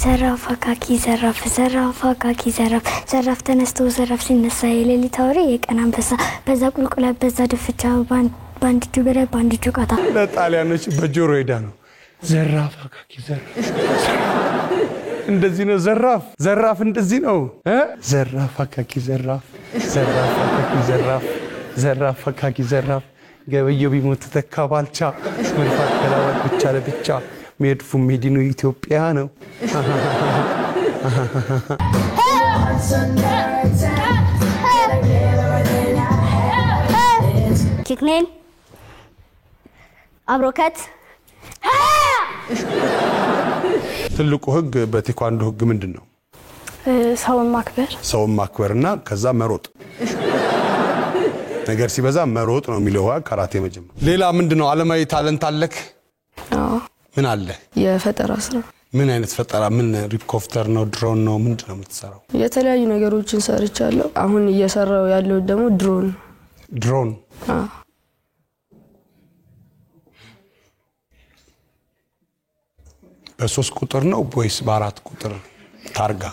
ዘራፍ አካኪ ዘራፍ ዘራፍ አካኪ ዘራፍ ዘራፍ ተነስቶ ዘራፍ ሲነሳ የሌሊት አውሬ የቀን አንበሳ በዛ ቁልቁለት በዛ ድፍቻ ባንድ እጁ ገደል ባንድ እጁ ቃታ ለጣሊያኖች በጆሮ ሄዳ ነው ዘራፍ አካኪ ዘራፍ እንደዚህ ነው ዘራፍ ዘራፍ እንደዚህ ነው ዘራፍ አካኪ ዘራፍ ዘራፍ አካኪ ዘራፍ ዘራፍ አካኪ ዘራፍ ገበየው ቢሞት ተካባልቻ መልፋት ከላወቅ ብቻ ለብቻ ሜድፉ ሜዲኑ ኢትዮጵያ ነው ኪክኔል አብሮከት ትልቁ ህግ በቴኳንዶ ህግ ምንድነው ሰውን ማክበርና ከዛ መሮጥ ነገር ሲበዛ መሮጥ ነው የሚለው ካራቴ መጀመር ሌላ ምንድነው ዓለማዊ ታለንት አለክ ምን አለ የፈጠራ ስራ ምን አይነት ፈጠራ ምን ሪኮፍተር ነው ድሮን ነው ምንድነው የምትሰራው የተለያዩ ነገሮችን ሰርቻለሁ አሁን እየሰራው ያለው ደግሞ ድሮን በ3 ቁጥር ነው ወይስ በ4 ቁጥር ታርጋ